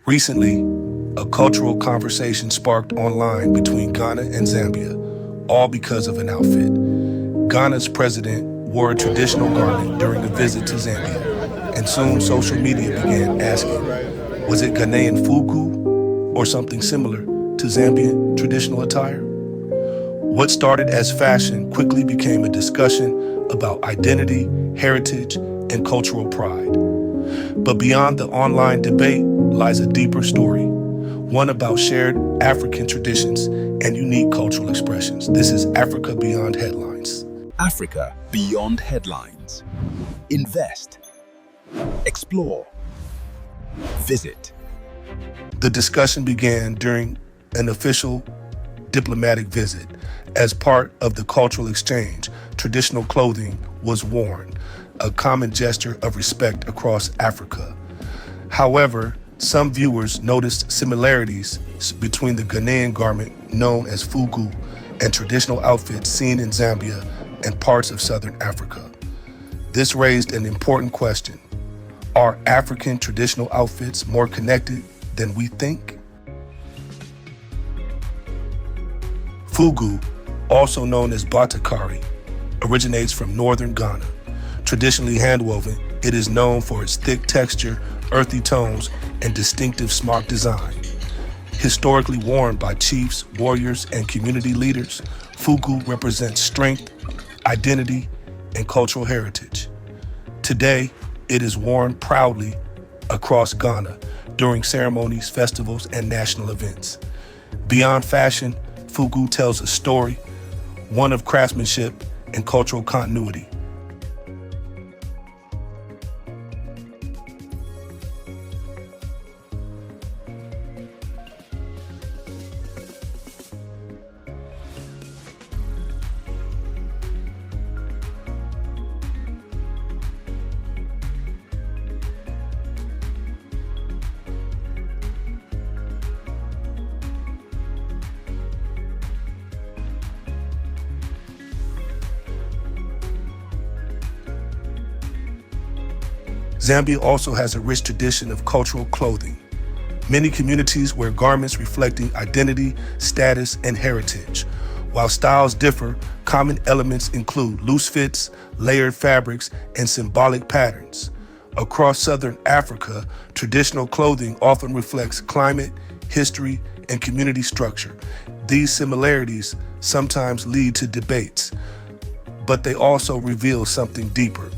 Recently, a cultural conversation sparked online between Ghana and Zambia, all because of an outfit. Ghana's president wore a traditional garment during a visit to Zambia, and soon social media began asking, was it Ghanaian Fugu or something similar to Zambian traditional attire? What started as fashion quickly became a discussion about identity, heritage, and cultural pride. But beyond the online debate lies a deeper story, one about shared African traditions and unique cultural expressions. This is Africa Beyond Headlines. Africa Beyond Headlines. Invest. Explore. Visit. The discussion began during an official diplomatic visit. As part of the cultural exchange, traditional clothing was worn, a common gesture of respect across Africa. However, some viewers noticed similarities between the Ghanaian garment known as Fugu and traditional outfits seen in Zambia and parts of southern Africa. This raised an important question. Are African traditional outfits more connected than we think? Fugu, also known as Batakari, originates from northern Ghana. Traditionally handwoven, it is known for its thick texture, earthy tones, and distinctive smock design. Historically worn by chiefs, warriors, and community leaders, Fugu represents strength, identity, and cultural heritage. Today, it is worn proudly across Ghana during ceremonies, festivals, and national events. Beyond fashion, Fugu tells a story, one of craftsmanship and cultural continuity. Zambia also has a rich tradition of cultural clothing. Many communities wear garments reflecting identity, status, and heritage. While styles differ, common elements include loose fits, layered fabrics, and symbolic patterns. Across southern Africa, traditional clothing often reflects climate, history, and community structure. These similarities sometimes lead to debates, but they also reveal something deeper.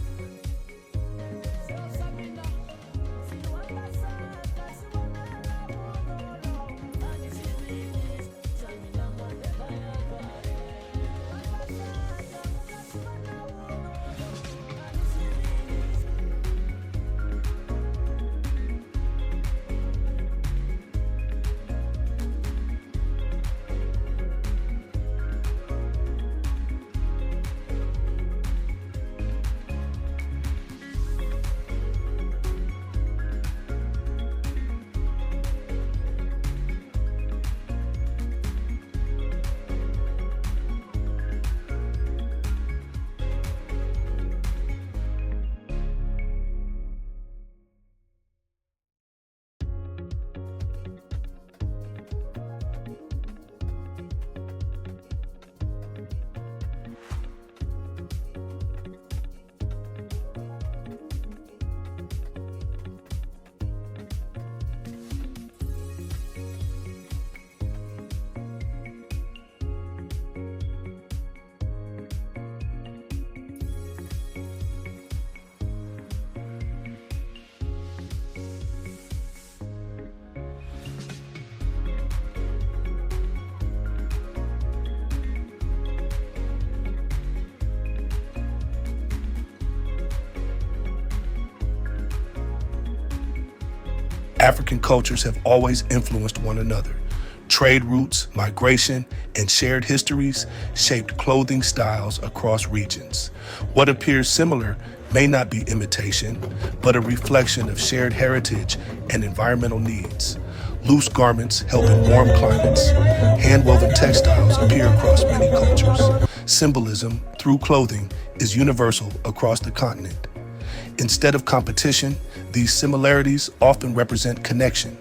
African cultures have always influenced one another. Trade routes, migration, and shared histories shaped clothing styles across regions. What appears similar may not be imitation, but a reflection of shared heritage and environmental needs. Loose garments help in warm climates. Hand-woven textiles appear across many cultures. Symbolism through clothing is universal across the continent. Instead of competition, these similarities often represent connection.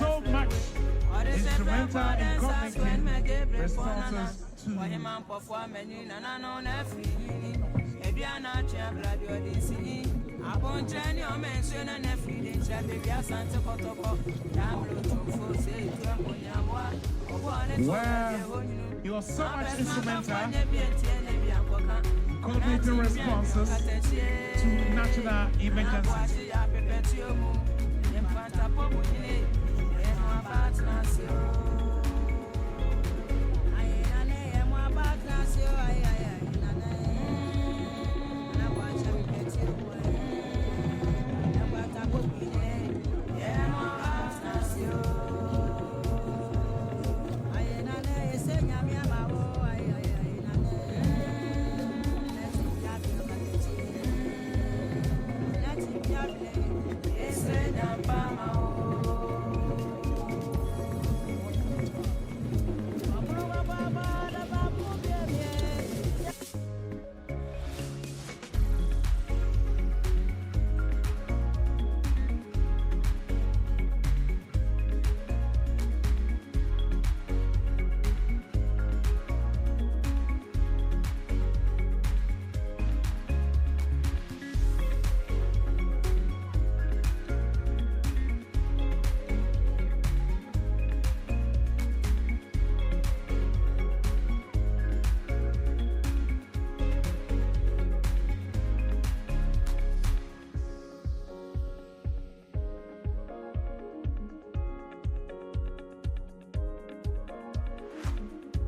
So much instrumental and cognitive responses to where you are so much instrumental cognitive responses to natural emergencies.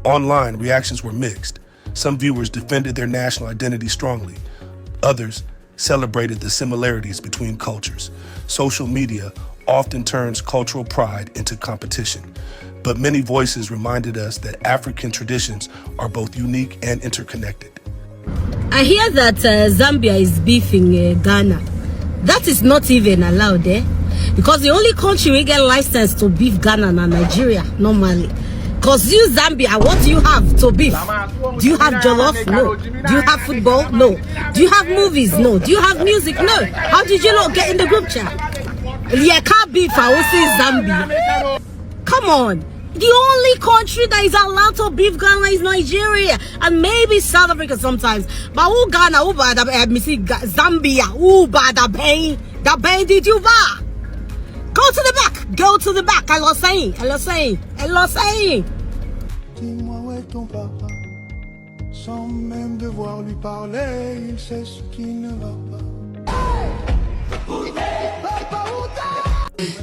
Online, reactions were mixed. Some viewers defended their national identity strongly. Others celebrated the similarities between cultures. Social media often turns cultural pride into competition, but many voices reminded us that African traditions are both unique and interconnected. I hear that Zambia is beefing Ghana. That is not even allowed there, because the only country we get license to beef Ghana and Nigeria normally. Because you, Zambia, what do you have to beef? Do you have jollof? No. Do you have football? No. Do you have movies? No. Do you have music? No. How did you not get in the group chat? Yeah, can't beef. I will say Zambia. Come on. The only country that is allowed to beef Ghana is Nigeria. And maybe South Africa sometimes. But who Ghana? Who bad? Zambia. Who bad? The pain did you buy? Go to the back. Go to the back. I was saying. Dis-moi où est ton papa? Sans même devoir lui parler, il sait ce qui ne va pas.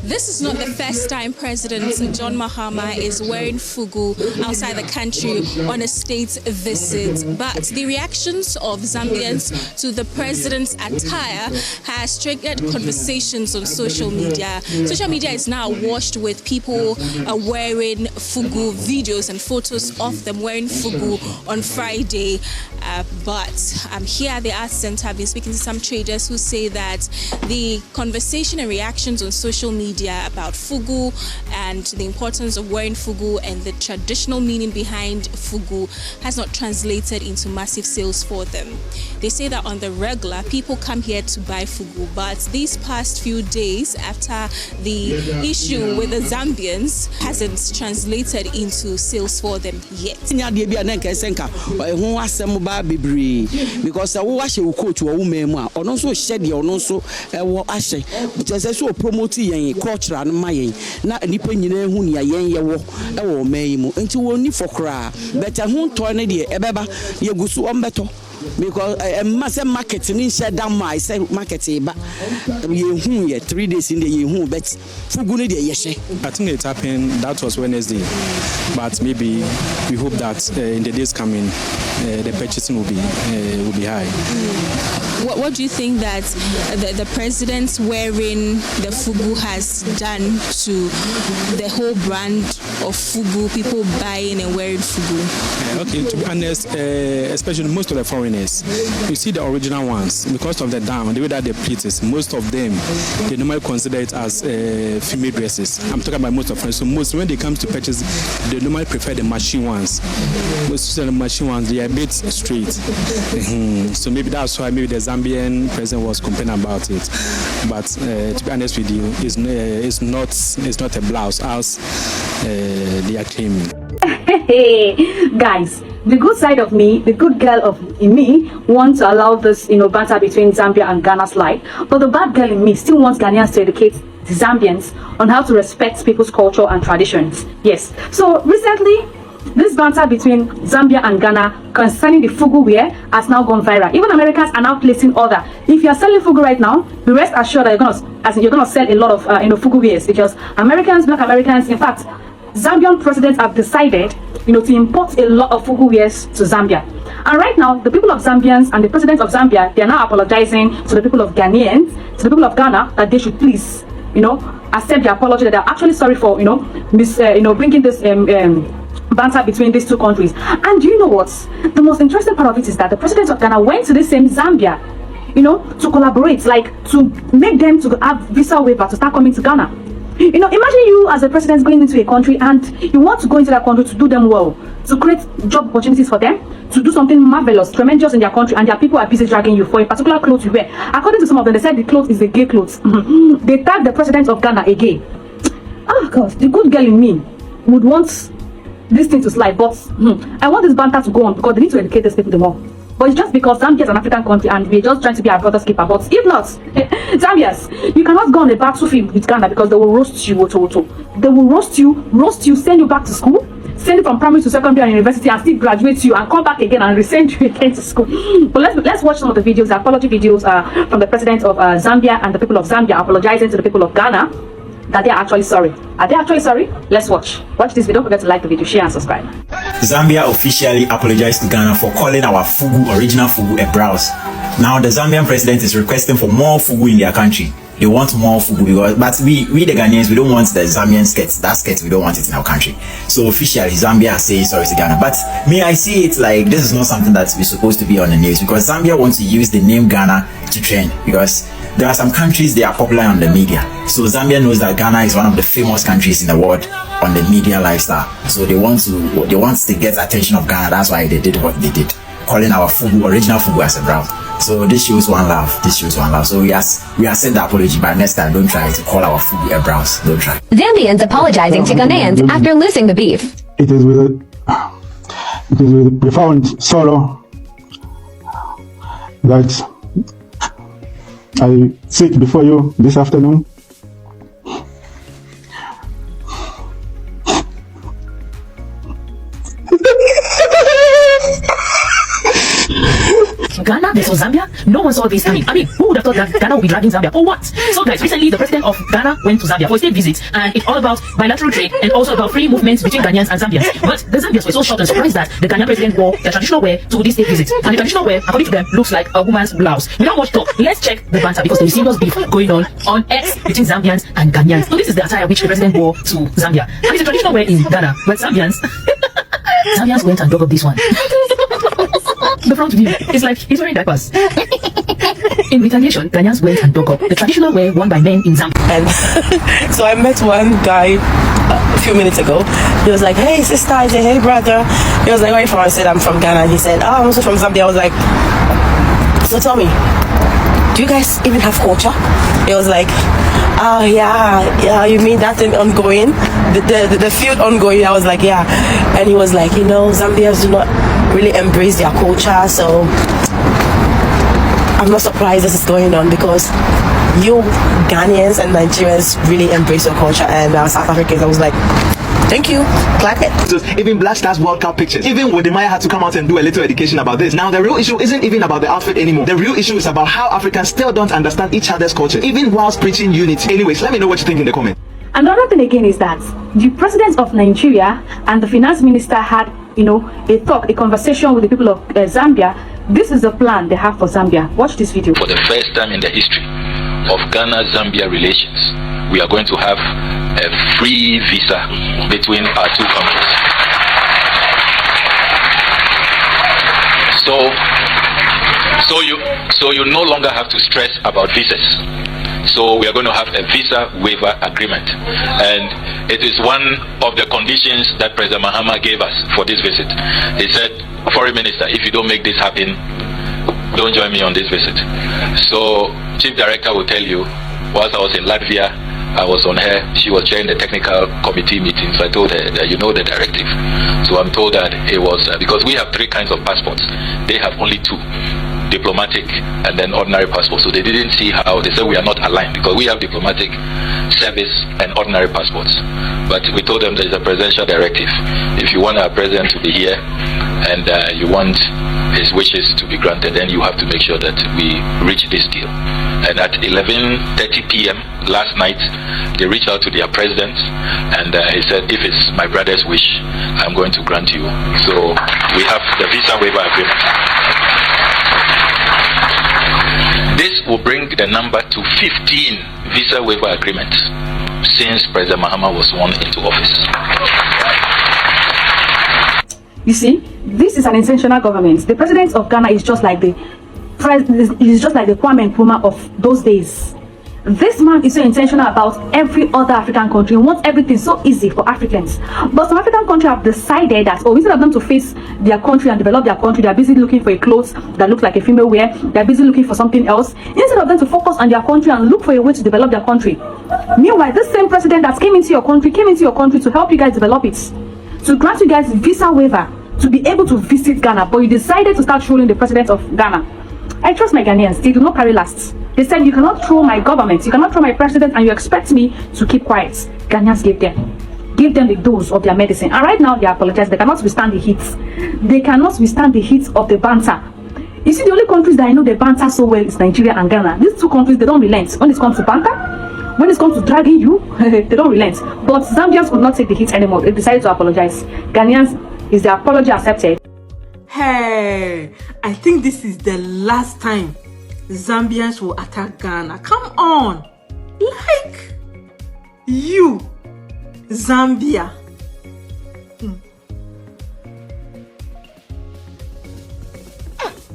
This is not the first time President John Mahama is wearing fugu outside the country on a state visit, but the reactions of Zambians to the president's attire has triggered conversations on social media. Social media is now washed with people wearing fugu, videos and photos of them wearing fugu on Friday. But here at the Arts Center, I've been speaking to some traders who say that the conversation and reactions on social media about fugu and the importance of wearing fugu and the traditional meaning behind fugu has not translated into massive sales for them. They say that on the regular, people come here to buy fugu, but these past few days after the issue with the Zambians hasn't translated into sales for them yet. Because I wash a coach or woman, or also shed the also ashe, but as I saw promoting culture and my not any penny who near yen or may, and you only for cry. Better won't turn a dear, Ebeba, Yagusu on better. because a market in share down my say market but you 3 days in the year but Fugu need yeshe. I think it happened that was Wednesday, but maybe we hope that in the days coming the purchasing will be high. What do you think that the president wearing the Fugu has done to the whole brand of Fugu, people buying and wearing Fugu? Okay, to be honest, especially most of the foreigners, you see the original ones, because of the down, the way that they pleat is, most of them, they normally consider it as female dresses. I'm talking about most of them. So most, when they come to purchase, they normally prefer the machine ones. Most of the machine ones, they are a bit straight. So maybe that's why maybe the Zambian president was complaining about it. But to be honest with you, it's not a blouse as they are claiming. Hey guys, the good side of me, the good girl in me wants to allow this banter between Zambia and Ghana slide, but the bad girl in me still wants Ghanaians to educate the Zambians on how to respect people's culture and traditions. Yes, so recently this banter between Zambia and Ghana concerning the Fugu wear has now gone viral. Even Americans are now placing order. If you are selling Fugu right now, be rest assured that you're gonna sell a lot of Fugu wears, because Americans, Black Americans, in fact, Zambian presidents have decided to import a lot of Fugu wears to Zambia. And right now, the people of Zambians and the president of Zambia, they are now apologizing to the people of Ghanaians, to the people of Ghana, that they should please, accept the apology, that they are actually sorry for, bringing this banter between these two countries. And you know what? The most interesting part of it is that the president of Ghana went to the same Zambia, to collaborate, like to make them to have visa waiver to start coming to Ghana. Imagine you as a president going into a country and you want to go into that country to do them well, to create job opportunities for them, to do something marvelous, tremendous in their country, and their people are busy dragging you for a particular clothes you wear. According to some of them, they said the clothes is a gay clothes. They tagged the president of Ghana a gay. Oh gosh, the good girl in me would want this thing to slide, but I want this banter to go on because they need to educate these people the more. But it's just because Zambia is an African country and we're just trying to be our brother's keeper. But if not, Zambians, you cannot go on a battlefield with Ghana because they will roast you. They will roast you, send you back to school, send you from primary to secondary and university, and still graduate you and come back again and resend you again to school. But let's watch some of the videos, the apology videos from the president of Zambia and the people of Zambia apologizing to the people of Ghana that they are actually sorry. Are they actually sorry? Let's watch. Watch this video. Don't forget to like the video, share and subscribe. Zambia officially apologized to Ghana for calling our Fugu, original Fugu, a browse. Now the Zambian president is requesting for more Fugu in their country. They want more Fugu, but we the Ghanaians, we don't want the Zambian skirts. That skirt, we don't want it in our country. So officially, Zambia is saying sorry to Ghana. But me, I see it like this is not something that we're supposed to be on the news, because Zambia wants to use the name Ghana to trend, because there are some countries they are popular on the media. So Zambia knows that Ghana is one of the famous countries in the world on the media lifestyle. So they want to get attention of Ghana. That's why they did what they did, calling our Fugu, original Fugu, as a browse. So this shows one love. So we accept the apology, but next time don't try to call our Fugu a browse. Don't try. Zambians apologizing to Ghanaians after losing the beef. It is with profound sorrow that I sit before you this afternoon Ghana versus Zambia, no one saw this coming. I mean, who would have thought that Ghana would be dragging Zambia? For what? So guys, recently the president of Ghana went to Zambia for a state visit, and it's all about bilateral trade and also about free movements between Ghanaians and Zambians. But the Zambians were so shocked and surprised that the Ghanaian president wore their traditional wear to this state visit. And the traditional wear, according to them, looks like a woman's blouse. Without much talk, let's check the banter, because there is serious beef going on X between Zambians and Ghanaians. So this is the attire which the president wore to Zambia. And it's a traditional wear in Ghana, but Zambians went and dug up this one. The front view is like he's wearing diapers. In retaliation, Ghanaians went and dug up the traditional wear worn by men in Zambia. And so I met one guy a few minutes ago. He was like, "Hey sister," I said, "Hey brother." He was like, "Where are you from?" I said, "I'm from Ghana." He said, "Oh, I'm also from Zambia." I was like, "So tell me, do you guys even have culture?" He was like, "Oh yeah, you mean that thing ongoing, the field ongoing?" I was like, "Yeah." And he was like, Zambians do not really embrace their culture, so I'm not surprised this is going on, because you Ghanaians and Nigerians really embrace your culture, and South Africans, I was like, Thank you. Clap it. Even Black Stars World Cup pictures. Even Wodemaya had to come out and do a little education about this. Now, the real issue isn't even about the outfit anymore. The real issue is about how Africans still don't understand each other's culture, even whilst preaching unity. Anyways, let me know what you think in the comments. Another thing again is that the president of Nigeria and the finance minister had, a conversation with the people of Zambia. This is the plan they have for Zambia. Watch this video. For the first time in the history of Ghana-Zambia relations, we are going to have a free visa between our two countries. So you no longer have to stress about visas. So we are going to have a visa waiver agreement, and it is one of the conditions that President Mahama gave us for this visit. He said, Foreign Minister, if you don't make this happen, don't join me on this visit. So Chief Director will tell you, whilst I was in Latvia, I was on her, she was chairing the technical committee meeings. I told her that you know the directive. So I'm told that it was, because we have 3 kinds of passports. They have only 2. Diplomatic and then ordinary passport. So they didn't see how, they said we are not aligned because we have diplomatic, service and ordinary passports. But we told them there is a presidential directive. If you want our president to be here and you want his wishes to be granted, then you have to make sure that we reach this deal. And at 11:30 p.m. last night, they reached out to their president and he said, if it's my brother's wish, I'm going to grant you. So we have the visa waiver agreement. This will bring the number to 15 visa waiver agreements since President Mahama was sworn into office. You see, this is an intentional government. The president of Ghana is just like the Kwame Nkrumah of those days. This man is so intentional about every other African country. He wants everything so easy for Africans. But some African countries have decided that, instead of them to face their country and develop their country, they're busy looking for a clothes that looks like a female wear. They're busy looking for something else. Instead of them to focus on their country and look for a way to develop their country. Meanwhile, this same president that came into your country to help you guys develop it. To grant you guys visa waiver to be able to visit Ghana. But you decided to start trolling the president of Ghana. I trust my Ghanaians. They do not carry last. They said, you cannot throw my government, you cannot throw my president, and you expect me to keep quiet. Ghanaians gave them the dose of their medicine. And right now, they apologize. They cannot withstand the heat. They cannot withstand the heat of the banter. You see, the only countries that I know they banter so well is Nigeria and Ghana. These 2 countries, they don't relent. When it comes to banter, when it comes to dragging you, they don't relent. But Zambians could not take the heat anymore. They decided to apologize. Ghanaians, is their apology accepted? Hey, I think this is the last time Zambians will attack Ghana. Come on. Like you, Zambia.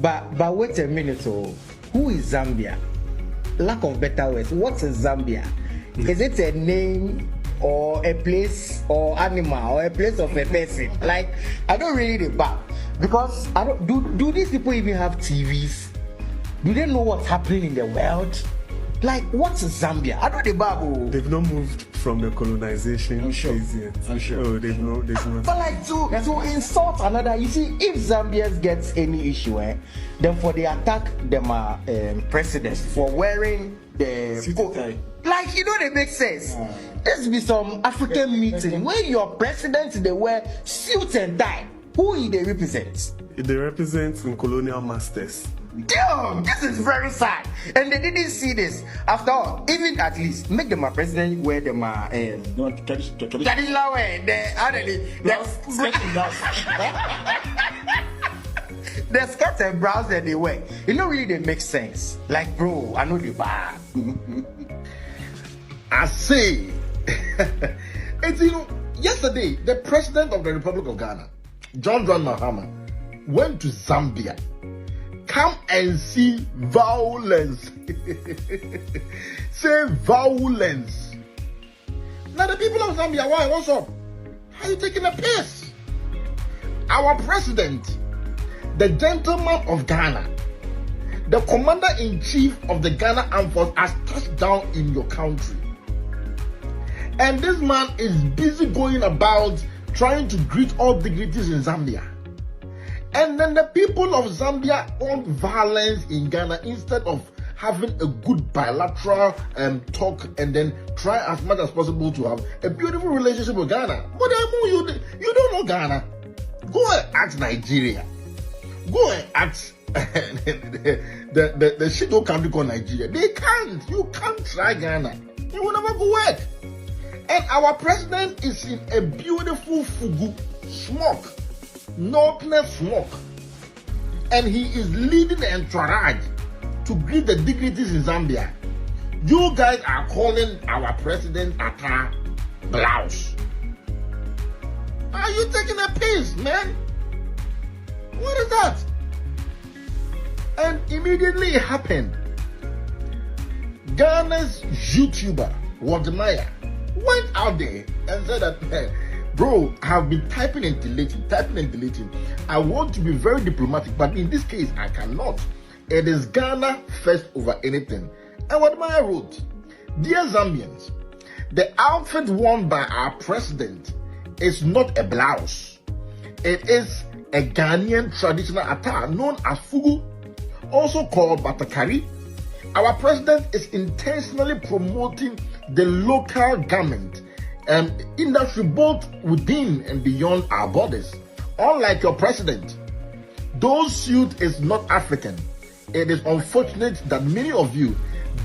But wait a minute, who is Zambia? Lack of better words, what is Zambia? Is it a name or a place or animal or a place of a person? Like, I don't really the back because I don't do these people even have TVs? Do they know what's happening in the world? Like, what's Zambia? I don't the Bible. They've not moved from the colonization phase yet. I'm sure. Oh, they've not. But like to insult another, you see, if Zambians gets any issue, then for the attack them presidents for wearing the coat. Like, they make sense. There's be some African meeting where your presidents they wear suit and tie. Who they represent? They represent colonial masters. Damn, this is very sad. And they didn't see this. After all, even at least make them a president wear them traditional way. The skirts and blouse that they wear. Really they make sense. Like, bro, I know the bar. I say, it's yesterday the president of the Republic of Ghana, John Mahama, went to Zambia. Come and see violence. Say violence. Now the people of Zambia, why? What's up? How are you taking a piss? Our president, the gentleman of Ghana, the commander-in-chief of the Ghana Armed Force has touched down in your country. And this man is busy going about trying to greet all dignitaries in Zambia. And then the people of Zambia want violence in Ghana instead of having a good bilateral talk and then try as much as possible to have a beautiful relationship with Ghana. But you don't know Ghana. Go and ask Nigeria. Go and ask the shit country called Nigeria. They can't. You can't try Ghana. It will never go work. And our president is in a beautiful Fugu smock, Northness smock. And he is leading the entourage to greet the dignitaries in Zambia. You guys are calling our president Ata blouse. Are you taking a piss, man? What is that? And immediately it happened. Ghana's YouTuber, Wadmaya, went out there and said that, hey, bro, I have been typing and deleting. I want to be very diplomatic, but in this case, I cannot. It is Ghana first over anything. And Wadmaya wrote, Dear Zambians, the outfit worn by our president is not a blouse. It is a Ghanaian traditional attire known as Fugu, also called Batakari. Our president is intentionally promoting the local garment industry both within and beyond our borders. Unlike your president, those suit is not African. It is unfortunate that many of you,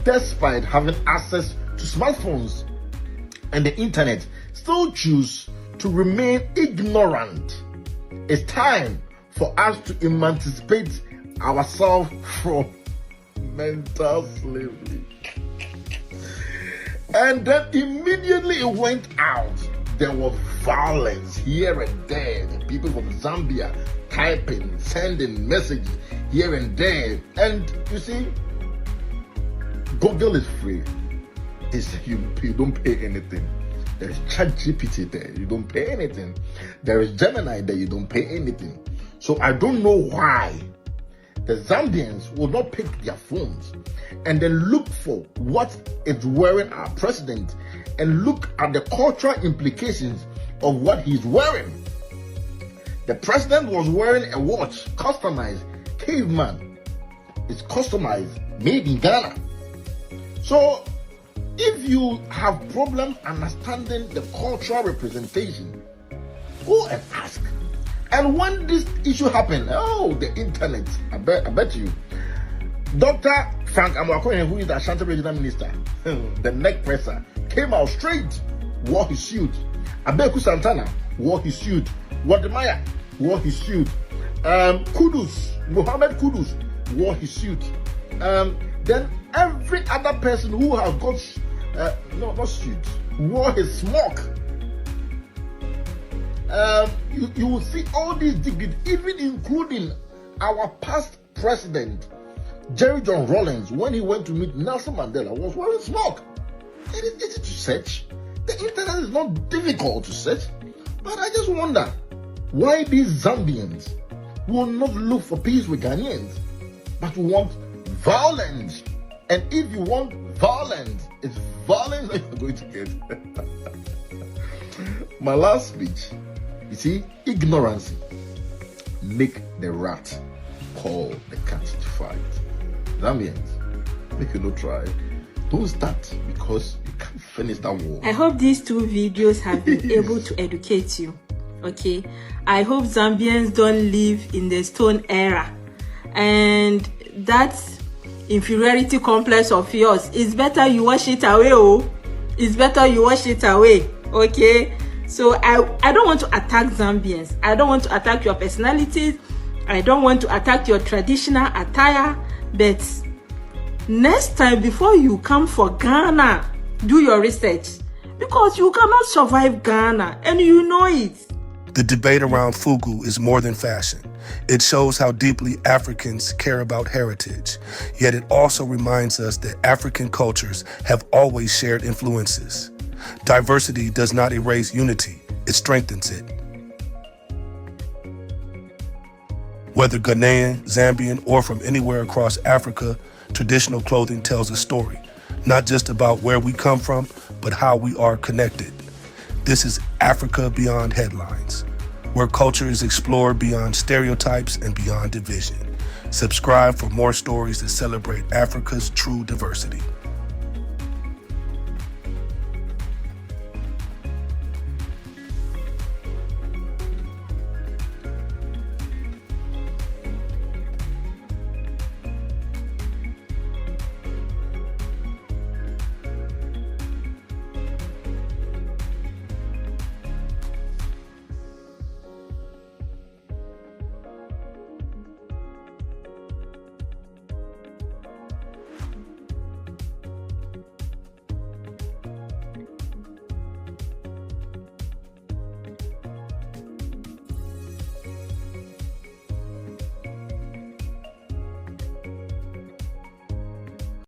despite having access to smartphones and the internet, still choose to remain ignorant. It's time for us to emancipate ourselves from mental slavery. And then immediately it went out. There was violence here and there. The people from Zambia typing, sending messages here and there. And you see, Google is free. You don't pay anything. There is ChatGPT there. You don't pay anything. There is Gemini there. You don't pay anything. So I don't know why the Zambians will not pick their phones and then look for what is wearing our president and look at the cultural implications of what he's wearing. The president was wearing a watch, customized, caveman. It's customized, made in Ghana. So if you have problems understanding the cultural representation, go and ask. And when this issue happened, the internet, I bet you, Dr. Frank Amwakoyen, who is the Ashanti Regional Minister, the neck presser, came out straight, wore his suit. Abeku Santana wore his suit. Wadmaya wore his suit. Mohammed Kudus wore his suit. Then every other person who has got, not suit, wore his smock. You will see all these degrees, even including our past president, Jerry John Rawlings, when he went to meet Nelson Mandela, was wearing smock. It is easy to search. The internet is not difficult to search. But I just wonder why these Zambians will not look for peace with Ghanaians, but want violence. And if you want violence, it's violence that you're going to get. My last speech, you see, ignorance make the rat call the cat to fight. Zambians, make you no try. Don't start because you can't finish that war. I hope these two videos have been able to educate you. Okay, I hope Zambians don't live in the stone era, and that inferiority complex of yours, it's better you wash it away. It's better you wash it away. Okay, so I don't want to attack Zambians. I don't want to attack your personalities. I don't want to attack your traditional attire. But next time, before you come for Ghana, do your research, because you cannot survive Ghana, and you know it. The debate around Fugu is more than fashion. It shows how deeply Africans care about heritage, yet it also reminds us that African cultures have always shared influences. Diversity does not erase unity, it strengthens it. Whether Ghanaian, Zambian, or from anywhere across Africa, traditional clothing tells a story, not just about where we come from, but how we are connected. This is Africa Beyond Headlines, where culture is explored beyond stereotypes and beyond division. Subscribe for more stories that celebrate Africa's true diversity.